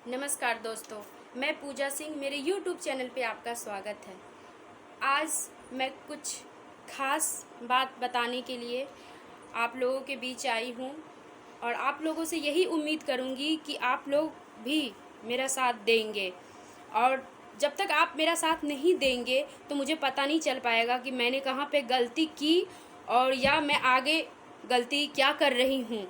नमस्कार दोस्तों, मैं पूजा सिंह, मेरे YouTube चैनल पे आपका स्वागत है। आज मैं कुछ खास बात बताने के लिए आप लोगों के बीच आई हूँ और आप लोगों से यही उम्मीद करूँगी कि आप लोग भी मेरा साथ देंगे। और जब तक आप मेरा साथ नहीं देंगे तो मुझे पता नहीं चल पाएगा कि मैंने कहाँ पे गलती की और या मैं आगे गलती क्या कर रही हूँ।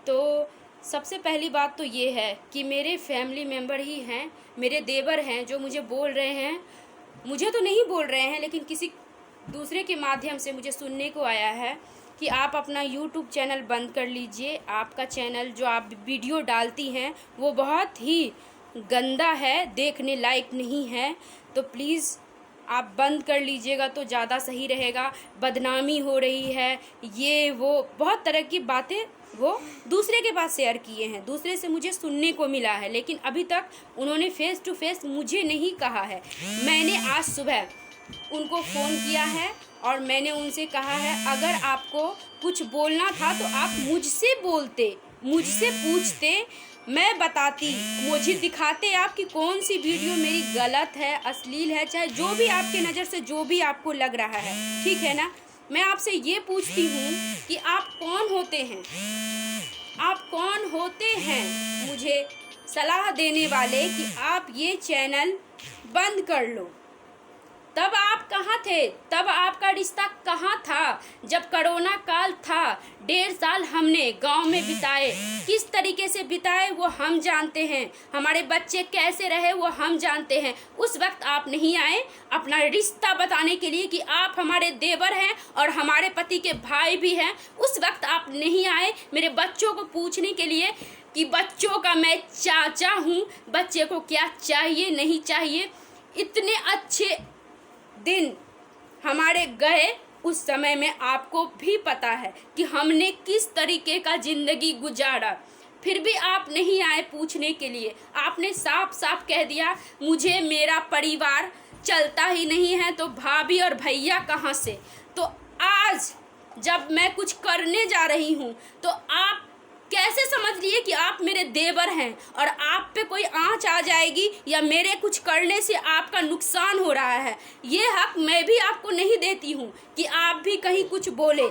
तो सबसे पहली बात तो ये है कि मेरे फैमिली मेम्बर ही हैं, मेरे देवर हैं जो मुझे बोल रहे हैं, मुझे तो नहीं बोल रहे हैं लेकिन किसी दूसरे के माध्यम से मुझे सुनने को आया है कि आप अपना YouTube चैनल बंद कर लीजिए। आपका चैनल जो आप वीडियो डालती हैं वो बहुत ही गंदा है, देखने लायक नहीं है, तो प्लीज़ आप बंद कर लीजिएगा तो ज़्यादा सही रहेगा। बदनामी हो रही है, ये वो बहुत तरह की बातें वो दूसरे के पास शेयर किए हैं, दूसरे से मुझे सुनने को मिला है, लेकिन अभी तक उन्होंने फेस टू फेस मुझे नहीं कहा है। मैंने आज सुबह उनको फ़ोन किया है और मैंने उनसे कहा है अगर आपको कुछ बोलना था तो आप मुझसे बोलते, मुझसे पूछते, मैं बताती, मुझे दिखाते आप कि कौन सी वीडियो मेरी गलत है, अश्लील है, चाहे जो भी आपके नज़र से जो भी आपको लग रहा है, ठीक है ना। मैं आपसे ये पूछती हूँ कि आप कौन होते हैं, आप कौन होते हैं मुझे सलाह देने वाले कि आप ये चैनल बंद कर लो। तब आप कहाँ थे, तब आपका रिश्ता कहाँ था जब कोरोना काल था। 1.5 साल हमने गांव में बिताए, किस तरीके से बिताए वो हम जानते हैं, हमारे बच्चे कैसे रहे वो हम जानते हैं। उस वक्त आप नहीं आए अपना रिश्ता बताने के लिए कि आप हमारे देवर हैं और हमारे पति के भाई भी हैं। उस वक्त आप नहीं आए मेरे बच्चों को पूछने के लिए कि बच्चों का मैं चाचा हूँ, बच्चे को क्या चाहिए नहीं चाहिए। इतने अच्छे दिन हमारे गए, उस समय में आपको भी पता है कि हमने किस तरीके का ज़िंदगी गुजारा, फिर भी आप नहीं आए पूछने के लिए। आपने साफ साफ कह दिया मुझे मेरा परिवार चलता ही नहीं है तो भाभी और भैया कहाँ से। तो आज जब मैं कुछ करने जा रही हूँ तो आप कैसे समझ लिए कि आप मेरे देवर हैं और आप पे कोई आँच आ जाएगी या मेरे कुछ करने से आपका नुकसान हो रहा है। ये हक मैं भी आपको नहीं देती हूँ कि आप भी कहीं कुछ बोले,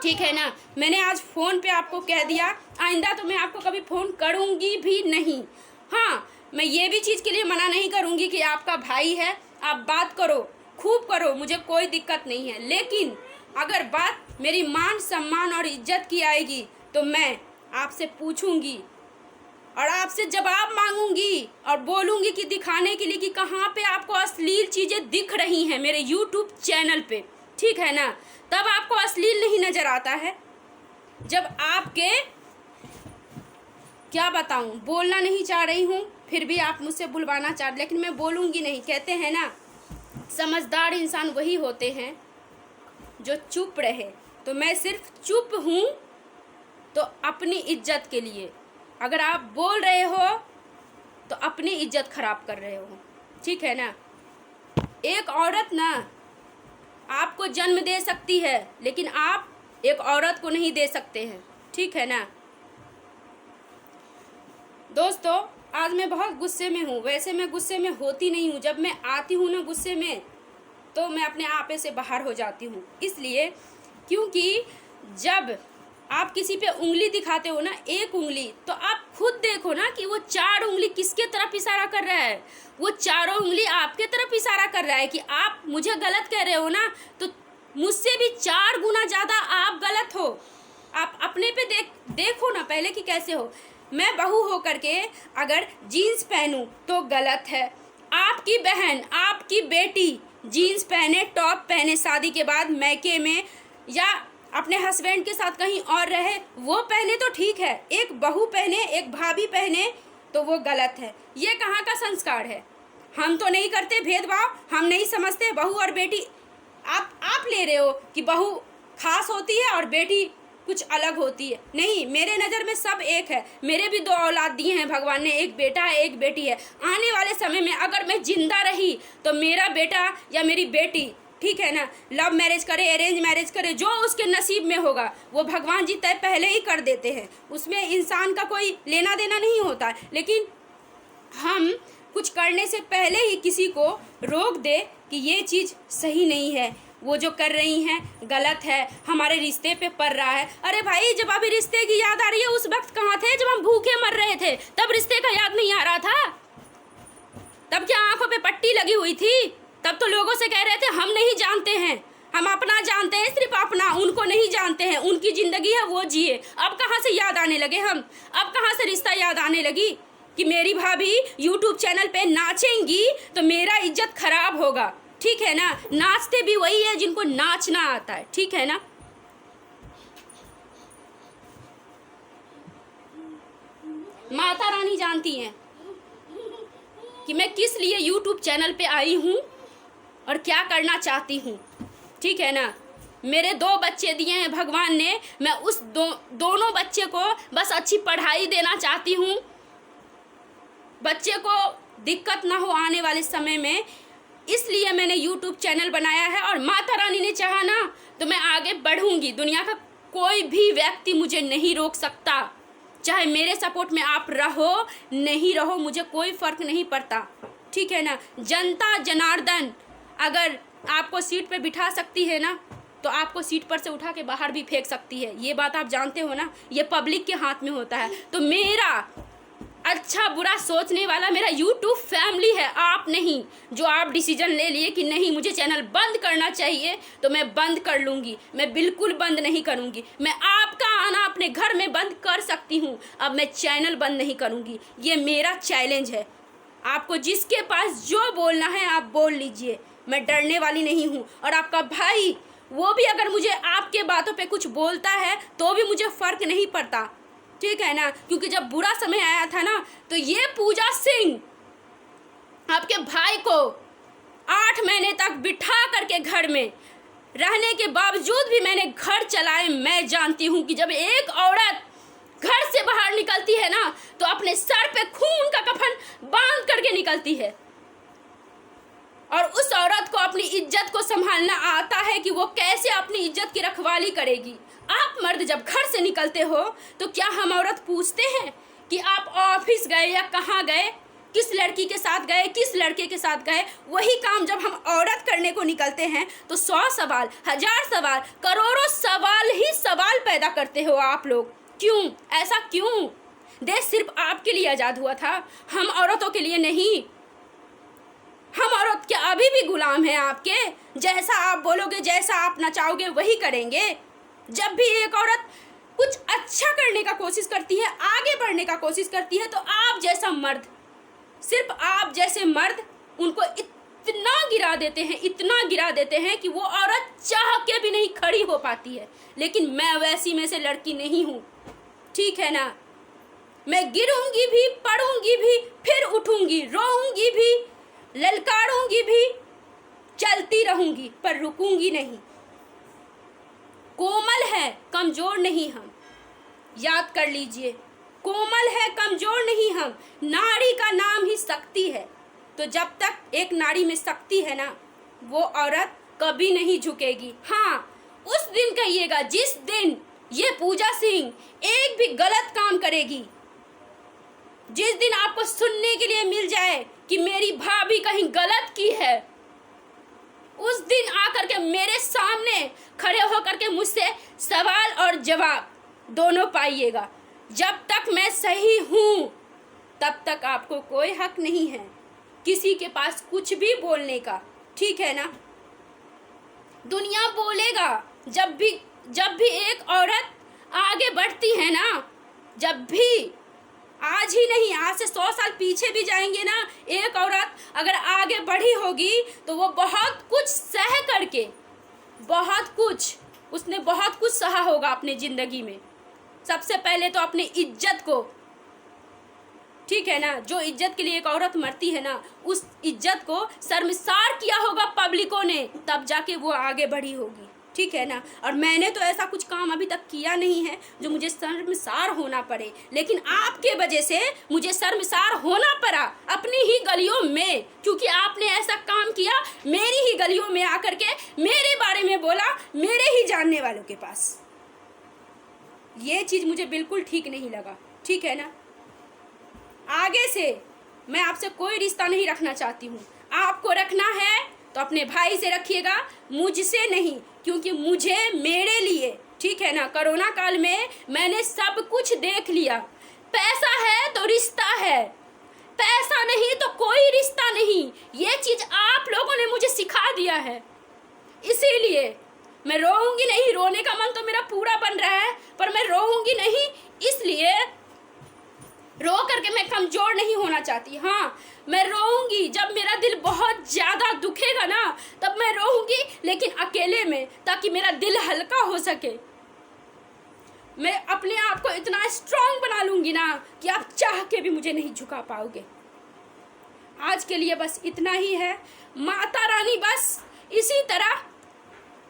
ठीक है ना। मैंने आज फ़ोन पे आपको कह दिया, आइंदा तो मैं आपको कभी फ़ोन करूँगी भी नहीं। हाँ, मैं ये भी चीज़ के लिए मना नहीं करूँगी कि आपका भाई है, आप बात करो, खूब करो, मुझे कोई दिक्कत नहीं है, लेकिन अगर बात मेरी मान सम्मान और इज्जत की आएगी तो मैं आपसे पूछूंगी और आपसे जवाब मांगूंगी और बोलूंगी कि दिखाने के लिए कि कहाँ पे आपको अश्लील चीज़ें दिख रही हैं मेरे YouTube चैनल पे, ठीक है ना। तब आपको अश्लील नहीं नज़र आता है जब आपके, क्या बताऊं, बोलना नहीं चाह रही हूँ फिर भी आप मुझसे बुलवाना चाह, लेकिन मैं बोलूँगी नहीं। कहते हैं ना समझदार इंसान वही होते हैं जो चुप रहे, तो मैं सिर्फ चुप हूँ तो अपनी इज्जत के लिए। अगर आप बोल रहे हो तो अपनी इज्जत खराब कर रहे हो, ठीक है ना। एक औरत ना आपको जन्म दे सकती है लेकिन आप एक औरत को नहीं दे सकते हैं, ठीक है ना। दोस्तों, आज मैं बहुत गुस्से में हूँ। वैसे मैं गुस्से में होती नहीं हूँ, जब मैं आती हूँ ना गुस्से में तो मैं अपने आपे से बाहर हो जाती हूँ। इसलिए क्योंकि जब आप किसी पे उंगली दिखाते हो ना, एक उंगली, तो आप खुद देखो ना कि वो 4 उंगली किसके तरफ इशारा कर रहा है। वो चारों उंगली आपके तरफ इशारा कर रहा है कि आप मुझे गलत कह रहे हो ना, तो मुझसे भी 4 गुना ज़्यादा आप गलत हो। आप अपने पे देखो ना पहले कि कैसे हो। मैं बहू हो करके अगर जीन्स पहनूं तो गलत है। आपकी बहन, आपकी बेटी जीन्स पहने, टॉप पहने, शादी के बाद मैके में या अपने हस्बैंड के साथ कहीं और रहे, वो पहने तो ठीक है। एक बहू पहने, एक भाभी पहने तो वो गलत है। ये कहाँ का संस्कार है। हम तो नहीं करते भेदभाव, हम नहीं समझते बहू और बेटी। आप ले रहे हो कि बहू खास होती है और बेटी कुछ अलग होती है। नहीं, मेरे नज़र में सब एक है। मेरे भी 2 औलाद दिए हैं भगवान ने, एक बेटा है एक बेटी है। आने वाले समय में अगर मैं जिंदा रही तो मेरा बेटा या मेरी बेटी, ठीक है ना, लव मैरिज करे, अरेंज मैरिज करे, जो उसके नसीब में होगा वो भगवान जी तय पहले ही कर देते हैं। उसमें इंसान का कोई लेना देना नहीं होता है। लेकिन हम कुछ करने से पहले ही किसी को रोक दे कि ये चीज़ सही नहीं है, वो जो कर रही हैं गलत है, हमारे रिश्ते पे पड़ रहा है। अरे भाई, जब अभी रिश्ते की याद आ रही है, उस वक्त कहाँ थे जब हम भूखे मर रहे थे? तब रिश्ते का याद नहीं आ रहा था? तब क्या आंखों पे पट्टी लगी हुई थी? तब तो लोगों से कह रहे थे हम नहीं जानते हैं, हम अपना जानते हैं, सिर्फ अपना, उनको नहीं जानते हैं, उनकी ज़िंदगी है वो जिए। अब कहाँ से याद आने लगे हम? अब कहाँ से रिश्ता याद आने लगी कि मेरी भाभी यूट्यूब चैनल पे नाचेंगी तो मेरा इज्जत खराब होगा? ठीक है ना, नाचते भी वही है जिनको नाचना आता है, ठीक है ना। माता रानी जानती हैं कि मैं किस लिए यूट्यूब चैनल पे आई हूँ और क्या करना चाहती हूँ, ठीक है ना। मेरे 2 बच्चे दिए हैं भगवान ने, मैं उस दोनों बच्चे को बस अच्छी पढ़ाई देना चाहती हूँ, बच्चे को दिक्कत ना हो आने वाले समय में, इसलिए मैंने यूट्यूब चैनल बनाया है। और माता रानी ने चाहा ना तो मैं आगे बढ़ूंगी, दुनिया का कोई भी व्यक्ति मुझे नहीं रोक सकता। चाहे मेरे सपोर्ट में आप रहो नहीं रहो, मुझे कोई फर्क नहीं पड़ता, ठीक है ना। जनता जनार्दन अगर आपको सीट पे बिठा सकती है ना, तो आपको सीट पर से उठा के बाहर भी फेंक सकती है, ये बात आप जानते हो ना। ये पब्लिक के हाथ में होता है। तो मेरा अच्छा बुरा सोचने वाला मेरा यूट्यूब फैमिली है, आप नहीं। जो आप डिसीजन ले लिए कि नहीं मुझे चैनल बंद करना चाहिए, तो मैं बंद कर लूँगी, मैं बिल्कुल बंद नहीं करूँगी। मैं आपका आना अपने घर में बंद कर सकती हूँ, अब मैं चैनल बंद नहीं करूँगी। ये मेरा चैलेंज है। आपको जिसके पास जो बोलना है आप बोल लीजिए, मैं डरने वाली नहीं हूँ। और आपका भाई वो भी अगर मुझे आपके बातों पे कुछ बोलता है तो भी मुझे फ़र्क नहीं पड़ता, ठीक है ना। क्योंकि जब बुरा समय आया था ना, तो ये पूजा सिंह आपके भाई को 8 महीने तक बिठा करके घर में रहने के बावजूद भी मैंने घर चलाए। मैं जानती हूँ कि जब एक औरत घर से बाहर निकलती है ना, तो अपने सर पे खून का कफन बांध करके निकलती है। और उस औरत को अपनी इज्जत को संभालना आता है कि वो कैसे अपनी इज्जत की रखवाली करेगी। आप मर्द जब घर से निकलते हो तो क्या हम औरत पूछते हैं कि आप ऑफिस गए या कहाँ गए, किस लड़की के साथ गए, किस लड़के के साथ गए? वही काम जब हम औरत करने को निकलते हैं तो 100 सवाल, 1000 सवाल, करोड़ों सवाल ही सवाल पैदा करते हो आप लोग। क्यों? ऐसा क्यों? देश सिर्फ आपके लिए आज़ाद हुआ था, हम औरतों के लिए नहीं। हम औरत क्या अभी भी गुलाम हैं आपके? जैसा आप बोलोगे, जैसा आप नचाओगे वही करेंगे। जब भी एक औरत कुछ अच्छा करने का कोशिश करती है, आगे बढ़ने का कोशिश करती है, तो आप जैसा मर्द, सिर्फ आप जैसे मर्द उनको इतना गिरा देते हैं, इतना गिरा देते हैं कि वो औरत चाह के भी नहीं खड़ी हो पाती है। लेकिन मैं वैसी में से लड़की नहीं हूँ, ठीक है ना। मैं गिरूंगी भी, पड़ूंगी भी, फिर उठूंगी, रोऊंगी भी, ललकारूंगी भी, चलती रहूंगी, पर रुकूंगी नहीं। कोमल है, कमजोर नहीं हम, याद कर लीजिए। कोमल है, कमजोर नहीं हम। नारी का नाम ही शक्ति है। तो जब तक एक नारी में शक्ति है ना, वो औरत कभी नहीं झुकेगी। हाँ, उस दिन कहिएगा जिस दिन ये पूजा सिंह एक भी गलत काम करेगी, जिस दिन आपको सुनने के लिए मिल जाए कि मेरी भाभी कहीं गलत की है, उस दिन आकर के मेरे सामने खड़े होकर के मुझसे सवाल और जवाब दोनों पाइएगा। जब तक मैं सही हूँ तब तक आपको कोई हक नहीं है किसी के पास कुछ भी बोलने का, ठीक है ना। दुनिया बोलेगा जब भी एक औरत आगे बढ़ती है ना, जब भी, आज ही नहीं, आज से 100 साल पीछे भी जाएंगे ना, एक औरत अगर आगे बढ़ी होगी तो वो बहुत कुछ सह करके, उसने बहुत कुछ सहा होगा अपने ज़िंदगी में। सबसे पहले तो अपने इज्जत को, ठीक है ना, जो इज्जत के लिए एक औरत मरती है ना, उस इज्जत को शर्मसार किया होगा पब्लिकों ने, तब जाके वो आगे बढ़ी होगी, ठीक है ना। और मैंने तो ऐसा कुछ काम अभी तक किया नहीं है जो मुझे शर्मसार होना पड़े, लेकिन आपके वजह से मुझे शर्मसार होना पड़ा अपनी ही गलियों में, क्योंकि आपने ऐसा काम किया, मेरी ही गलियों में आकर के मेरे बारे में बोला, मेरे ही जानने वालों के पास। ये चीज़ मुझे बिल्कुल ठीक नहीं लगा, ठीक है ना। आगे से मैं आपसे कोई रिश्ता नहीं रखना चाहती हूँ। आपको रखना है तो अपने भाई से रखिएगा, मुझसे नहीं, क्योंकि मुझे मेरे लिए, ठीक है ना, कोरोना काल में मैंने सब कुछ देख लिया। पैसा है तो रिश्ता है, पैसा नहीं तो कोई रिश्ता नहीं। ये चीज आप लोगों ने मुझे सिखा दिया है। इसीलिए मैं रोऊंगी नहीं, रोने का मन तो मेरा पूरा बन रहा है, पर मैं रोऊंगी नहीं, इसलिए रो करके मैं कमजोर नहीं होना चाहती। हाँ, मैं रोऊंगी जब मेरा दिल बहुत ज्यादा दुखेगा ना, तब मैं रोऊंगी, लेकिन अकेले में, ताकि मेरा दिल हल्का हो सके। मैं अपने आप को इतना स्ट्रांग बना लूंगी ना कि आप चाह के भी मुझे नहीं झुका पाओगे। आज के लिए बस इतना ही है। माता रानी बस इसी तरह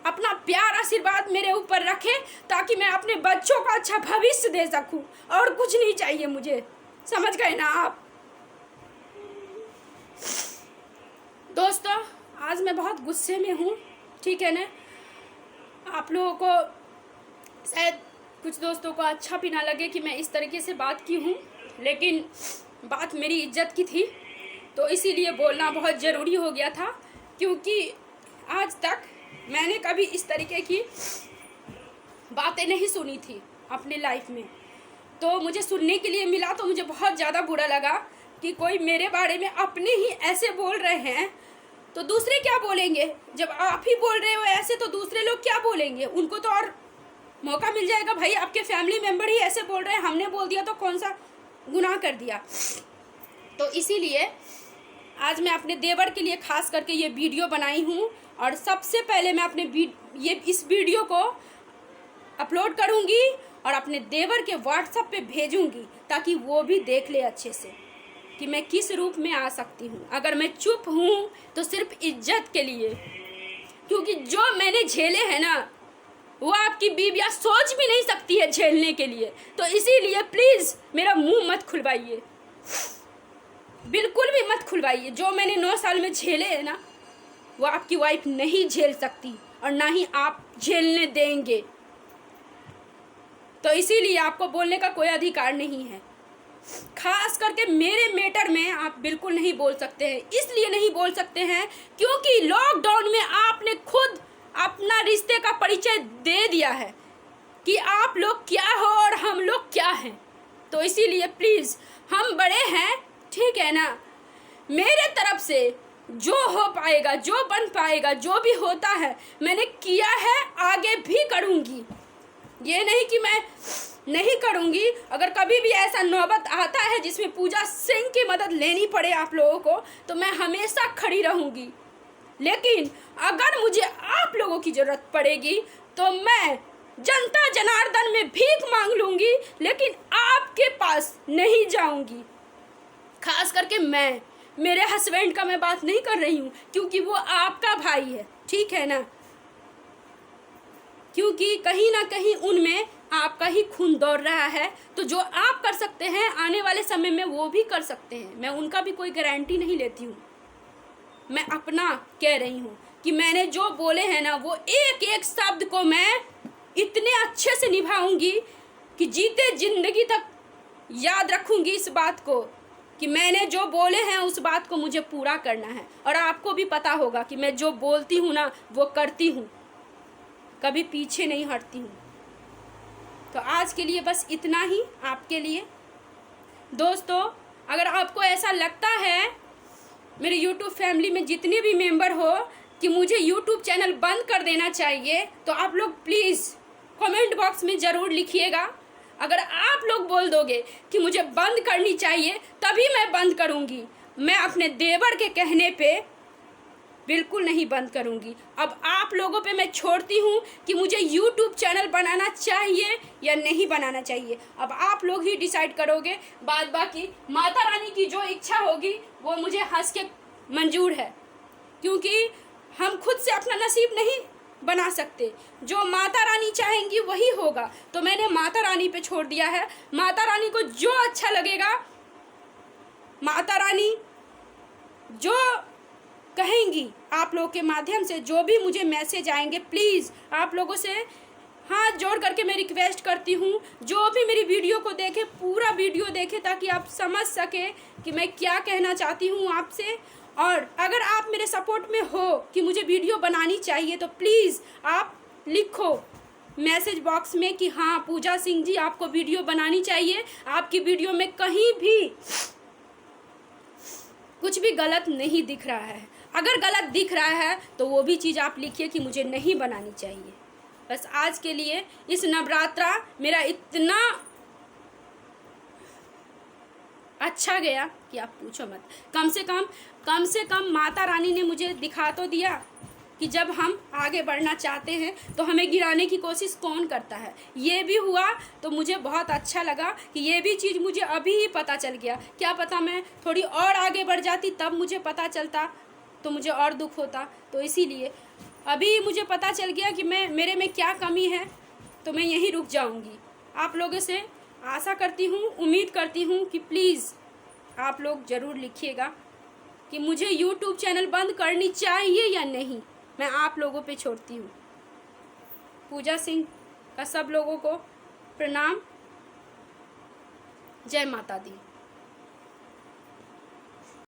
अपना प्यार आशीर्वाद मेरे ऊपर रखे, ताकि मैं अपने बच्चों को अच्छा भविष्य दे सकूं, और कुछ नहीं चाहिए मुझे। समझ गए ना आप दोस्तों? आज मैं बहुत गुस्से में हूँ, ठीक है ना। आप लोगों को शायद कुछ दोस्तों को अच्छा भी ना लगे कि मैं इस तरीके से बात की हूँ, लेकिन बात मेरी इज्जत की थी, तो इसीलिए बोलना बहुत ज़रूरी हो गया था। क्योंकि आज तक मैंने कभी इस तरीके की बातें नहीं सुनी थी अपने लाइफ में, तो मुझे सुनने के लिए मिला, तो मुझे बहुत ज़्यादा बुरा लगा कि कोई मेरे बारे में अपने ही ऐसे बोल रहे हैं, तो दूसरे क्या बोलेंगे? जब आप ही बोल रहे हो ऐसे, तो दूसरे लोग क्या बोलेंगे? उनको तो और मौका मिल जाएगा। भाई, आपके फैमिली मेम्बर ही ऐसे बोल रहे हैं, हमने बोल दिया तो कौन सा गुनाह कर दिया? तो इसीलिए आज मैं अपने देवर के लिए खास करके ये वीडियो बनाई हूँ, और सबसे पहले मैं अपने इस वीडियो को अपलोड करूँगी और अपने देवर के व्हाट्सएप पे भेजूँगी, ताकि वो भी देख ले अच्छे से कि मैं किस रूप में आ सकती हूँ। अगर मैं चुप हूँ तो सिर्फ इज्जत के लिए, क्योंकि जो मैंने झेले हैं ना, वो आपकी बीवियाँ सोच भी नहीं सकती है झेलने के लिए। तो इसीलिए प्लीज़ मेरा मुंह मत खुलवाइए, बिल्कुल भी मत खुलवाइए। जो मैंने 9 साल में झेले हैं ना, वो आपकी वाइफ नहीं झेल सकती, और ना ही आप झेलने देंगे। तो इसीलिए आपको बोलने का कोई अधिकार नहीं है। खास करके मेरे मैटर में आप बिल्कुल नहीं बोल सकते हैं। इसलिए नहीं बोल सकते हैं क्योंकि लॉकडाउन में आपने खुद अपना रिश्ते का परिचय दे दिया है कि आप लोग क्या हो और हम लोग क्या हैं। तो इसीलिए प्लीज़, हम बड़े हैं, ठीक है ना। मेरे तरफ से जो हो पाएगा, जो बन पाएगा, जो भी होता है मैंने किया है, आगे भी करूँगी। ये नहीं कि मैं नहीं करूँगी। अगर कभी भी ऐसा नौबत आता है जिसमें पूजा सिंह की मदद लेनी पड़े आप लोगों को, तो मैं हमेशा खड़ी रहूँगी। लेकिन अगर मुझे आप लोगों की ज़रूरत पड़ेगी तो मैं जनता जनार्दन में भीख मांग लूँगी, लेकिन आपके पास नहीं जाऊँगी। खास करके मैं, मेरे हस्बैंड का मैं बात नहीं कर रही हूँ, क्योंकि वो आपका भाई है, ठीक है ना। क्योंकि कहीं ना कहीं उनमें आपका ही खून दौड़ रहा है, तो जो आप कर सकते हैं आने वाले समय में वो भी कर सकते हैं। मैं उनका भी कोई गारंटी नहीं लेती हूँ, मैं अपना कह रही हूँ कि मैंने जो बोले हैं ना, वो एक एक शब्द को मैं इतने अच्छे से निभाऊंगी कि जीते जिंदगी तक याद रखूंगी इस बात को, कि मैंने जो बोले हैं उस बात को मुझे पूरा करना है। और आपको भी पता होगा कि मैं जो बोलती हूँ ना, वो करती हूँ, कभी पीछे नहीं हटती हूँ। तो आज के लिए बस इतना ही आपके लिए दोस्तों। अगर आपको ऐसा लगता है, मेरे YouTube फैमिली में जितने भी मेंबर हो, कि मुझे YouTube चैनल बंद कर देना चाहिए, तो आप लोग प्लीज़ कमेंट बॉक्स में ज़रूर लिखिएगा। अगर आप लोग बोल दोगे कि मुझे बंद करनी चाहिए, तभी मैं बंद करूँगी। मैं अपने देवर के कहने पे बिल्कुल नहीं बंद करूँगी। अब आप लोगों पे मैं छोड़ती हूँ कि मुझे YouTube चैनल बनाना चाहिए या नहीं बनाना चाहिए। अब आप लोग ही डिसाइड करोगे। बाद बाकी माता रानी की जो इच्छा होगी वो मुझे हंस के मंजूर है, क्योंकि हम खुद से अपना नसीब नहीं बना सकते। जो माता रानी चाहेंगी वही होगा। तो मैंने माता रानी पे छोड़ दिया है। माता रानी को जो अच्छा लगेगा, माता रानी जो कहेंगी, आप लोगों के माध्यम से जो भी मुझे मैसेज आएंगे, प्लीज़ आप लोगों से हाथ जोड़ करके मैं रिक्वेस्ट करती हूँ, जो भी मेरी वीडियो को देखे पूरा वीडियो देखे, ताकि आप समझ सके कि मैं क्या कहना चाहती हूँ आपसे। और अगर आप मेरे सपोर्ट में हो कि मुझे वीडियो बनानी चाहिए, तो प्लीज़ आप लिखो मैसेज बॉक्स में कि हाँ पूजा सिंह जी, आपको वीडियो बनानी चाहिए, आपकी वीडियो में कहीं भी कुछ भी गलत नहीं दिख रहा है। अगर गलत दिख रहा है तो वो भी चीज़ आप लिखिए कि मुझे नहीं बनानी चाहिए। बस आज के लिए इस नवरात्रा मेरा इतना अच्छा गया कि आप पूछो मत। कम से कम माता रानी ने मुझे दिखा तो दिया कि जब हम आगे बढ़ना चाहते हैं तो हमें गिराने की कोशिश कौन करता है। ये भी हुआ तो मुझे बहुत अच्छा लगा कि ये भी चीज़ मुझे अभी ही पता चल गया। क्या पता मैं थोड़ी और आगे बढ़ जाती तब मुझे पता चलता तो मुझे और दुख होता। तो इसीलिए अभी मुझे पता चल गया कि मेरे में क्या कमी है, तो मैं यहीं रुक जाऊंगी। आप लोगों से आशा करती हूँ, उम्मीद करती हूँ कि प्लीज़ आप लोग ज़रूर लिखिएगा कि मुझे YouTube चैनल बंद करनी चाहिए या नहीं। मैं आप लोगों पे छोड़ती हूँ। पूजा सिंह का सब लोगों को प्रणाम। जय माता दी।